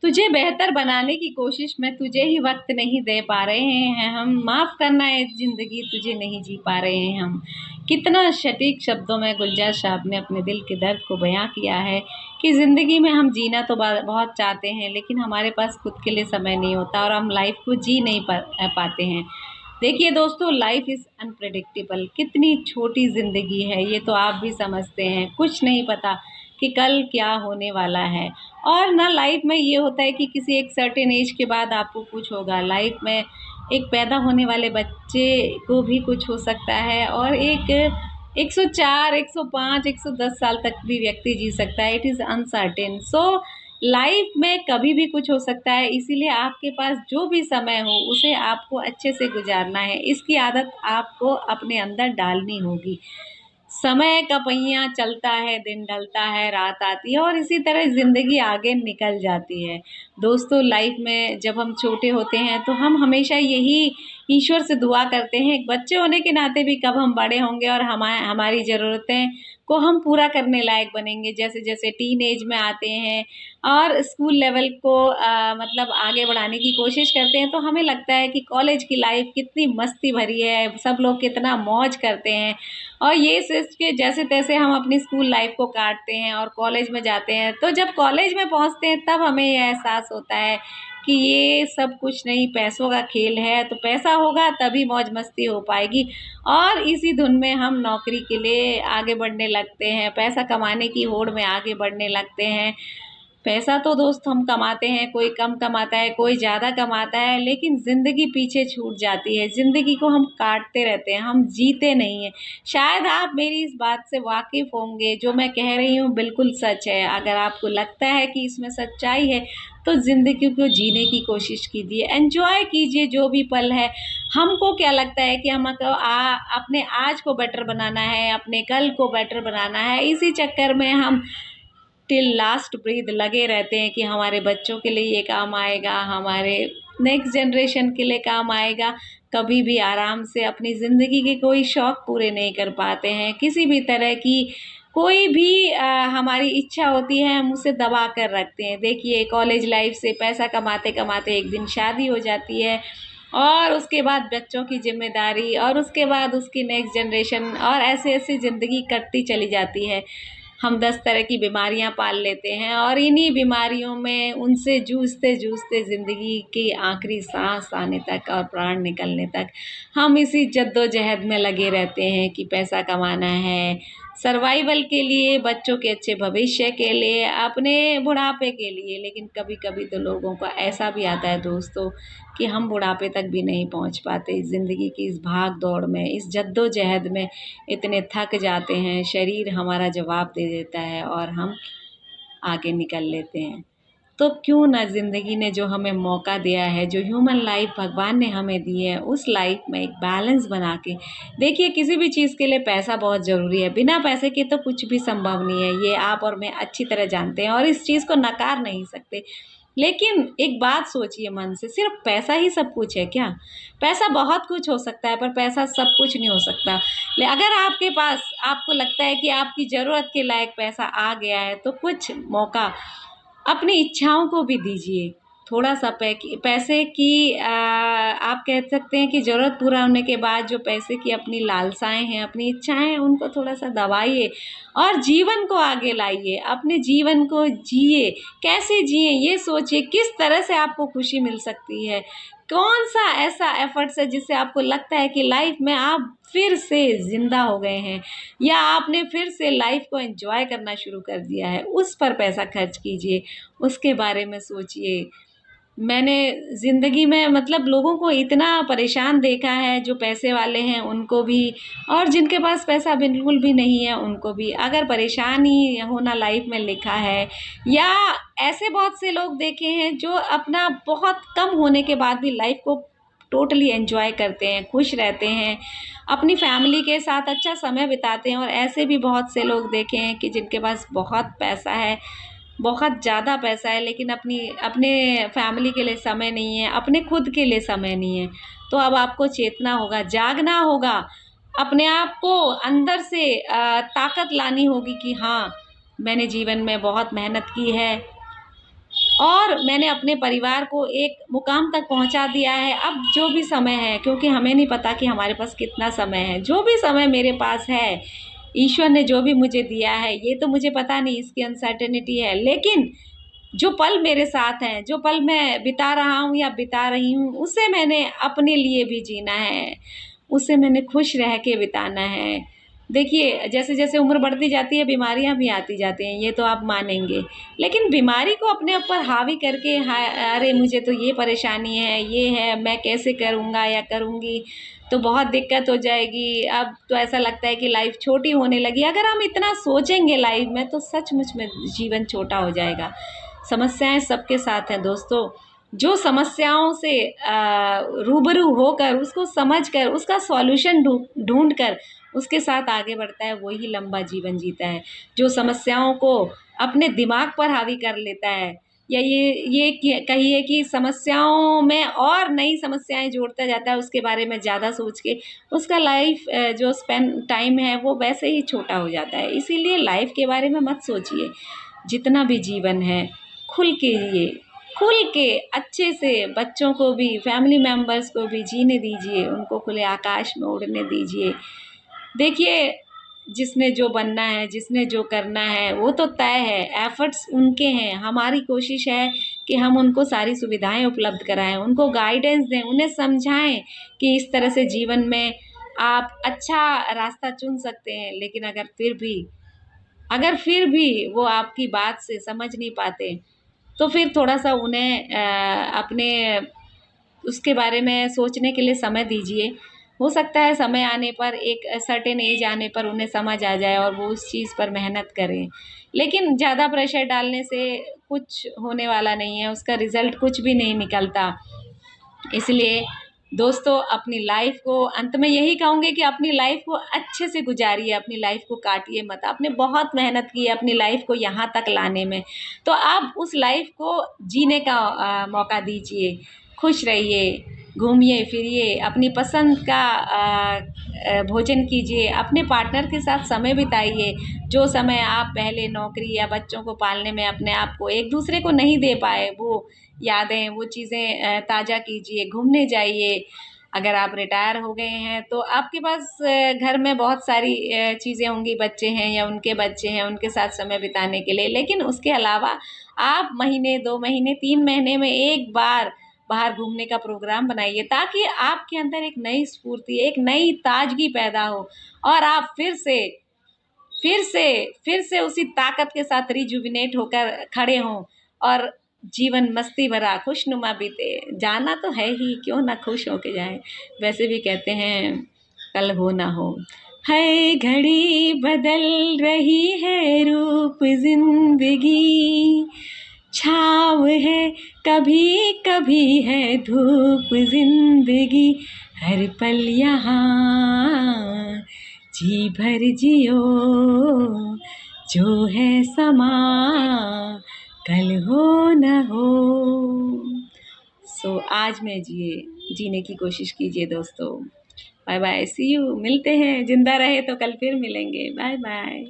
तुझे बेहतर बनाने की कोशिश में तुझे ही वक्त नहीं दे पा रहे हैं हम। माफ करना है जिंदगी तुझे नहीं जी पा रहे हैं हम। कितना सटीक शब्दों में गुलजार साहब ने अपने दिल के दर्द को बयां किया है कि जिंदगी में हम जीना तो बहुत चाहते हैं, लेकिन हमारे पास खुद के लिए समय नहीं होता और हम लाइफ को जी नहीं पाते हैं। देखिए दोस्तों, लाइफ इज़ अनप्रेडिक्टेबल। कितनी छोटी ज़िंदगी है ये तो आप भी समझते हैं। कुछ नहीं पता कि कल क्या होने वाला है। और ना लाइफ में ये होता है कि किसी एक सर्टेन एज के बाद आपको कुछ होगा। लाइफ में एक पैदा होने वाले बच्चे को भी कुछ हो सकता है और एक 104, 105, 110 साल तक भी व्यक्ति जी सकता है। It is uncertain. So life में कभी भी कुछ हो सकता है, इसीलिए आपके पास जो भी समय हो उसे आपको अच्छे से गुजारना है। इसकी आदत आपको अपने अंदर डालनी होगी। समय का पहिया चलता है, दिन ढलता है, रात आती है और इसी तरह ज़िंदगी आगे निकल जाती है। दोस्तों, लाइफ में जब हम छोटे होते हैं तो हम हमेशा यही ईश्वर से दुआ करते हैं एक बच्चे होने के नाते भी, कब हम बड़े होंगे और हमारी ज़रूरतें को हम पूरा करने लायक बनेंगे। जैसे जैसे टीन एज में आते हैं और स्कूल लेवल को मतलब आगे बढ़ाने की कोशिश करते हैं, तो हमें लगता है कि कॉलेज की लाइफ कितनी मस्ती भरी है, सब लोग कितना मौज करते हैं। और ये सोच के जैसे तैसे हम अपनी स्कूल लाइफ को काटते हैं और कॉलेज में जाते हैं। तो जब कॉलेज में पहुंचते हैं तब हमें यह एहसास होता है कि ये सब कुछ नहीं, पैसों का खेल है। तो पैसा होगा तभी मौज मस्ती हो पाएगी और इसी धुन में हम नौकरी के लिए आगे बढ़ने लगते हैं, पैसा कमाने की होड़ में आगे बढ़ने लगते हैं। पैसा तो दोस्त हम कमाते हैं, कोई कम कमाता है, कोई ज़्यादा कमाता है, लेकिन ज़िंदगी पीछे छूट जाती है। ज़िंदगी को हम काटते रहते हैं, हम जीते नहीं हैं। शायद आप मेरी इस बात से वाकिफ़ होंगे, जो मैं कह रही हूँ बिल्कुल सच है। अगर आपको लगता है कि इसमें सच्चाई है तो ज़िंदगी को जीने की कोशिश कीजिए, एन्जॉय कीजिए जो भी पल है। हमको क्या लगता है कि हमको अपने आज को बेटर बनाना है, अपने कल को बेटर बनाना है। इसी चक्कर में हम टिल लास्ट ब्रीथ लगे रहते हैं कि हमारे बच्चों के लिए ये काम आएगा, हमारे नेक्स्ट जनरेशन के लिए काम आएगा। कभी भी आराम से अपनी ज़िंदगी के कोई शौक़ पूरे नहीं कर पाते हैं। किसी भी तरह की कोई भी हमारी इच्छा होती है हम उसे दबा कर रखते हैं। देखिए, कॉलेज लाइफ से पैसा कमाते कमाते एक दिन शादी हो जाती है और उसके बाद बच्चों की जिम्मेदारी और उसके बाद उसकी नेक्स्ट जनरेशन और ऐसे ऐसे ज़िंदगी कटती चली जाती है। हम 10 तरह की बीमारियां पाल लेते हैं और इन्हीं बीमारियों में उनसे जूझते जूझते ज़िंदगी की आखिरी सांस आने तक और प्राण निकलने तक हम इसी जद्दोजहद में लगे रहते हैं कि पैसा कमाना है, सर्वाइवल के लिए, बच्चों के अच्छे भविष्य के लिए, अपने बुढ़ापे के लिए। लेकिन कभी कभी तो लोगों का ऐसा भी आता है दोस्तों कि हम बुढ़ापे तक भी नहीं पहुंच पाते। ज़िंदगी की इस भाग दौड़ में, इस जद्दोजहद में इतने थक जाते हैं, शरीर हमारा जवाब दे देता है और हम आगे निकल लेते हैं। तो क्यों ना ज़िंदगी ने जो हमें मौका दिया है, जो ह्यूमन लाइफ भगवान ने हमें दी है, उस लाइफ में एक बैलेंस बना के देखिए। किसी भी चीज़ के लिए पैसा बहुत ज़रूरी है, बिना पैसे के तो कुछ भी संभव नहीं है। ये आप और मैं अच्छी तरह जानते हैं और इस चीज़ को नकार नहीं सकते। लेकिन एक बात सोचिए मन से, सिर्फ पैसा ही सब कुछ है क्या? पैसा बहुत कुछ हो सकता है पर पैसा सब कुछ नहीं हो सकता। अगर आपके पास, आपको लगता है कि आपकी ज़रूरत के लायक पैसा आ गया है तो कुछ मौका अपनी इच्छाओं को भी दीजिए। थोड़ा सा पैसे की आप कह सकते हैं कि ज़रूरत पूरा होने के बाद जो पैसे की अपनी लालसाएं हैं, अपनी इच्छाएं हैं, उनको थोड़ा सा दबाइए और जीवन को आगे लाइए। अपने जीवन को जिए। कैसे जिए ये सोचिए, किस तरह से आपको खुशी मिल सकती है। कौन सा ऐसा एफर्ट्स है जिससे आपको लगता है कि लाइफ में आप फिर से ज़िंदा हो गए हैं या आपने फिर से लाइफ को एंजॉय करना शुरू कर दिया है, उस पर पैसा खर्च कीजिए, उसके बारे में सोचिए। मैंने ज़िंदगी में मतलब लोगों को इतना परेशान देखा है, जो पैसे वाले हैं उनको भी और जिनके पास पैसा बिल्कुल भी नहीं है उनको भी। अगर परेशानी होना लाइफ में लिखा है, या ऐसे बहुत से लोग देखे हैं जो अपना बहुत कम होने के बाद भी लाइफ को टोटली एंजॉय करते हैं, खुश रहते हैं, अपनी फैमिली के साथ अच्छा समय बिताते हैं। और ऐसे भी बहुत से लोग देखे हैं कि जिनके पास बहुत पैसा है, बहुत ज़्यादा पैसा है, लेकिन अपने फैमिली के लिए समय नहीं है, अपने खुद के लिए समय नहीं है। तो अब आपको चेतना होगा, जागना होगा, अपने आप को अंदर से ताकत लानी होगी कि हाँ, मैंने जीवन में बहुत मेहनत की है, और मैंने अपने परिवार को एक मुकाम तक पहुंचा दिया है। अब जो भी समय है, क्योंकि हमें नहीं पता कि हमारे पास कितना समय है, जो भी समय मेरे पास है, ईश्वर ने जो भी मुझे दिया है, ये तो मुझे पता नहीं, इसकी अनसर्टेनिटी है, लेकिन जो पल मेरे साथ हैं, जो पल मैं बिता रहा हूँ या बिता रही हूँ, उसे मैंने अपने लिए भी जीना है, उसे मैंने खुश रह के बिताना है। देखिए, जैसे जैसे उम्र बढ़ती जाती है, बीमारियां भी आती जाती हैं, ये तो आप मानेंगे, लेकिन बीमारी को अपने ऊपर हावी करके, अरे मुझे तो ये परेशानी है, ये है, मैं कैसे करूँगा या करूँगी, तो बहुत दिक्कत हो जाएगी। अब तो ऐसा लगता है कि लाइफ छोटी होने लगी। अगर हम इतना सोचेंगे लाइफ में, तो सचमुच में जीवन छोटा हो जाएगा। समस्याएं सबके साथ हैं दोस्तों। जो समस्याओं से रूबरू होकर, उसको समझकर, उसका सॉल्यूशन ढूंढ कर उसके साथ आगे बढ़ता है, वही लंबा जीवन जीता है। जो समस्याओं को अपने दिमाग पर हावी कर लेता है, या ये कहिए कि समस्याओं में और नई समस्याएं जोड़ता जाता है, उसके बारे में ज़्यादा सोच के, उसका लाइफ जो स्पेंड टाइम है वो वैसे ही छोटा हो जाता है। इसीलिए लाइफ के बारे में मत सोचिए। जितना भी जीवन है, खुल के जिए, खुल के अच्छे से बच्चों को भी, फैमिली मेम्बर्स को भी जीने दीजिए, उनको खुले आकाश में उड़ने दीजिए। देखिए, जिसने जो बनना है, जिसने जो करना है, वो तो तय है, एफर्ट्स उनके हैं। हमारी कोशिश है कि हम उनको सारी सुविधाएं उपलब्ध कराएं, उनको गाइडेंस दें, उन्हें समझाएं कि इस तरह से जीवन में आप अच्छा रास्ता चुन सकते हैं। लेकिन अगर फिर भी वो आपकी बात से समझ नहीं पाते, तो फिर थोड़ा सा उन्हें अपने उसके बारे में सोचने के लिए समय दीजिए। हो सकता है समय आने पर, एक सर्टेन एज आने पर उन्हें समझ आ जाए और वो उस चीज़ पर मेहनत करें। लेकिन ज़्यादा प्रेशर डालने से कुछ होने वाला नहीं है, उसका रिज़ल्ट कुछ भी नहीं निकलता। इसलिए दोस्तों, अपनी लाइफ को, अंत में यही कहूँगी कि अपनी लाइफ को अच्छे से गुजारिए, अपनी लाइफ को काटिए मत। आपने बहुत मेहनत की है अपनी लाइफ को यहाँ तक लाने में, तो आप उस लाइफ को जीने का मौका दीजिए। खुश रहिए, घूमिए फिरिए, अपनी पसंद का भोजन कीजिए, अपने पार्टनर के साथ समय बिताइए। जो समय आप पहले नौकरी या बच्चों को पालने में अपने आप को, एक दूसरे को नहीं दे पाए, वो यादें, वो चीज़ें ताज़ा कीजिए, घूमने जाइए। अगर आप रिटायर हो गए हैं, तो आपके पास घर में बहुत सारी चीज़ें होंगी, बच्चे हैं या उनके बच्चे हैं, उनके साथ समय बिताने के लिए। लेकिन उसके अलावा आप महीने, 2 महीने, 3 महीने में एक बार बाहर घूमने का प्रोग्राम बनाइए, ताकि आपके अंदर एक नई स्फूर्ति, एक नई ताजगी पैदा हो, और आप फिर से उसी ताकत के साथ रिजुविनेट होकर खड़े हों, और जीवन मस्ती भरा, खुशनुमा बीते। जाना तो है ही, क्यों ना खुश होके जाएं। वैसे भी कहते हैं, कल हो ना हो। हर घड़ी बदल रही है रूप जिंदगी, छाँव है कभी कभी है धूप जिंदगी, हर पल यहाँ जी भर जियो, जो है समा कल हो न हो। आज में जीने की कोशिश कीजिए दोस्तों। Bye bye, see you. मिलते हैं, जिंदा रहे तो कल फिर मिलेंगे। Bye bye.